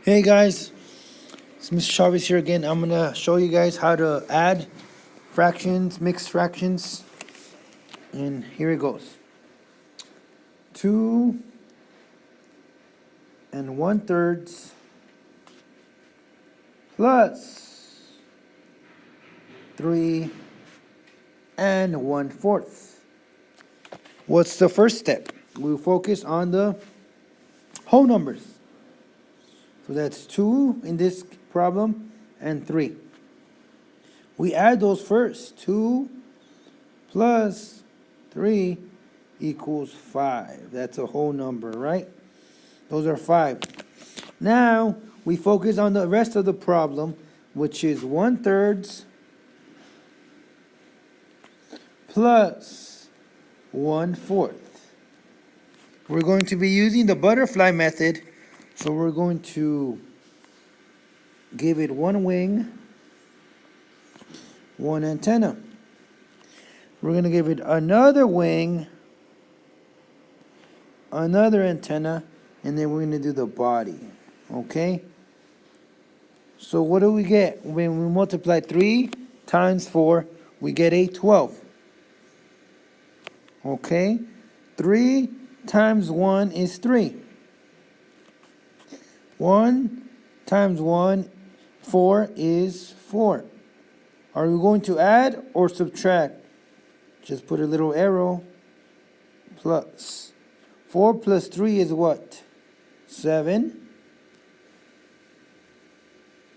Hey guys, it's Mr. Chavez here again. I'm gonna show you guys how to add fractions, mixed fractions, and here it goes. 2 1/3 plus 3 1/4. What's the first step? We'll focus on the whole numbers. So that's 2 in this problem and 3. We add those first. 2 plus 3 equals 5. That's a whole number, right? Those are 5. Now we focus on the rest of the problem, which is 1/3 plus 1/4. We're going to be using the butterfly method. So we're going to give it one wing, one antenna. We're going to give it another wing, another antenna, and then we're going to do the body. Okay? So what do we get? When we multiply 3 times 4, we get a 12. Okay? 3 times 1 is 3. 1 times 1, 4 is 4. Are we going to add or subtract? Just put a little arrow. Plus. 4 plus 3 is what? 7.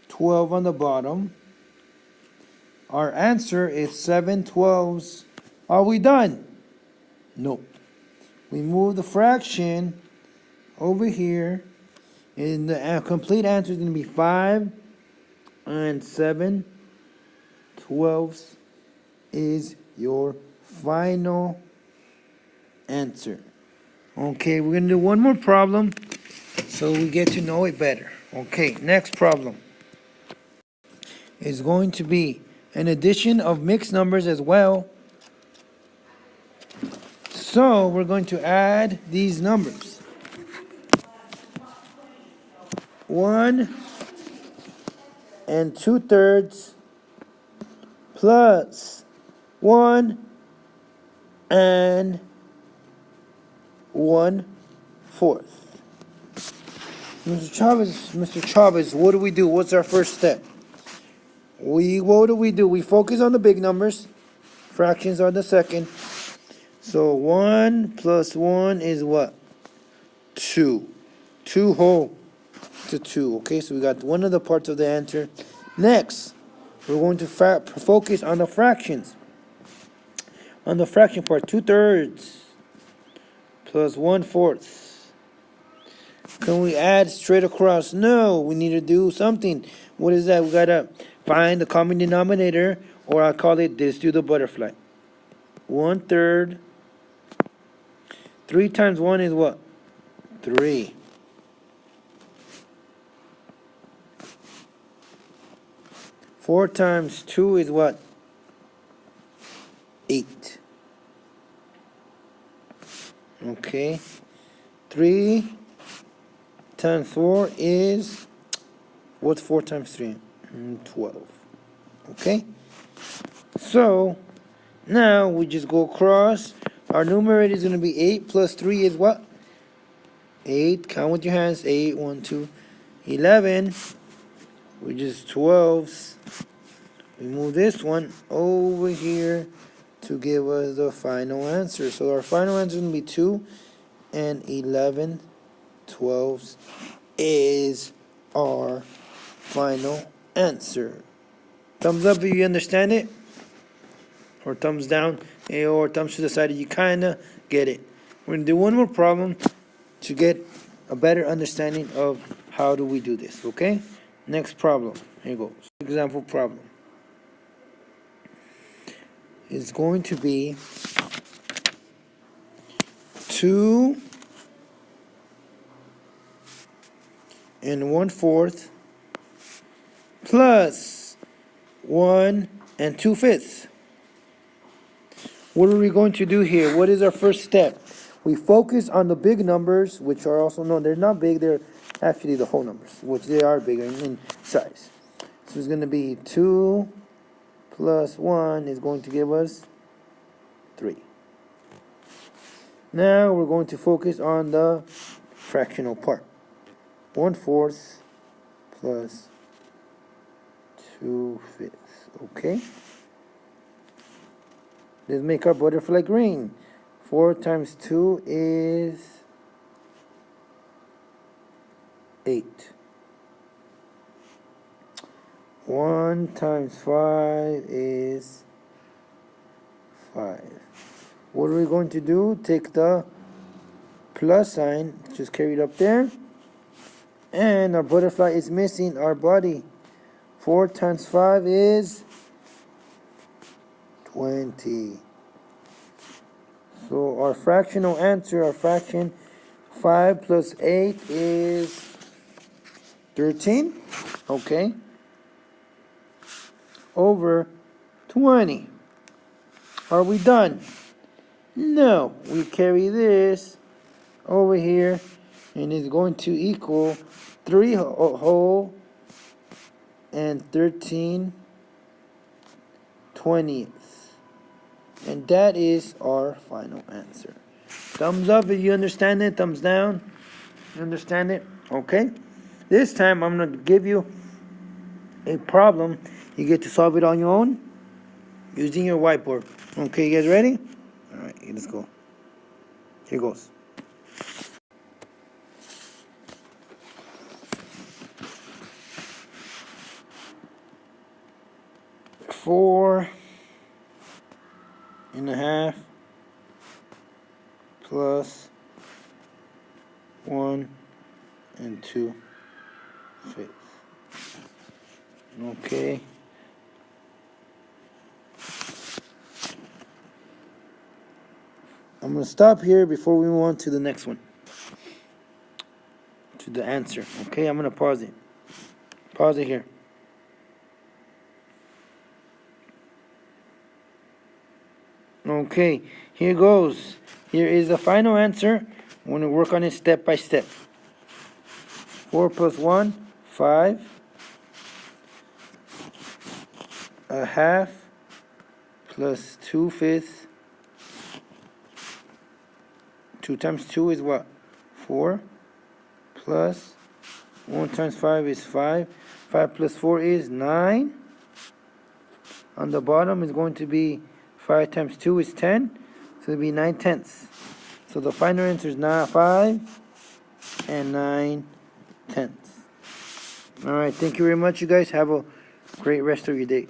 12 on the bottom. Our answer is 7/12. Are we done? Nope. We move the fraction over here. And the complete answer is going to be 5 7/12 is your final answer. Okay, we're going to do one more problem so we get to know it better. Okay, next problem is going to be an addition of mixed numbers as well. So we're going to add these numbers. 1 2/3 plus 1 1/4. Mr. Chavez, what do we do? What's our first step? What do? We focus on the big numbers. Fractions are the second. So 1 plus 1 is what? 2. 2 whole to 2. Okay, so we got one of the parts of the answer. Next, we're going to focus on the fractions. On the fraction part, 2/3 plus 1/4. Can we add straight across? No, we need to do something. What is that? We gotta find the common denominator, or I call it, let's do the butterfly. 1/3. 3 times 1 is what? 3. 4 times 2 is what? 8. Okay. 3 times 4 is, what's 4 times 3? 12. Okay. So, now we just go across. Our numerator is going to be 8 plus 3 is what? 8. Count with your hands. 8, 1, 2, 11. Which is 12s. We move this one over here to give us the final answer. So our final answer is going to be 2 11/12 is our final answer. Thumbs up if you understand it, or thumbs down, or thumbs to the side if you kind of get it. We're going to do one more problem to get a better understanding of how do we do this, okay? Next problem. Here goes. Example problem. It's going to be 2 1/4 plus 1 2/5. What are we going to do here? What is our first step? We focus on the big numbers, which are also known. They're not big. They're Actually, the whole numbers, which they are bigger in size. So it's going to be 2 plus 1 is going to give us 3. Now we're going to focus on the fractional part. 1/4 plus 2/5. Okay? Let's make our butterfly green. 4 times 2 is 8. 1 times 5 is 5. What are we going to do? Take the plus sign, just carry it up there, and our butterfly is missing our body. 4 times 5 is 20. So our fractional answer, our fraction 5 plus 8 is 13. Okay. Over 20. Are we done? No. We carry this over here, and it's going to equal 3 whole and 13 twentieths. And that is our final answer. Thumbs up if you understand it. Thumbs down. You understand it? Okay. This time I'm going to give you a problem. You get to solve it on your own using your whiteboard. Okay, you guys ready? All right, let's go. Here goes. Four and a half plus 1 and 2/5. Okay. I'm going to stop here before we move on to the next one. To the answer. Okay, I'm going to pause it. Pause it here. Okay, here goes. Here is the final answer. I'm going to work on it step by step. 4 plus 1, 5. A half plus 2/5. 2 times 2 is what? 4. Plus 1 times 5 is 5. 5 plus 4 is 9. On the bottom is going to be 5 times 2 is 10. So it'll be 9/10. So the final answer is 5 and 9/10. Alright, thank you very much, you guys. Have a great rest of your day.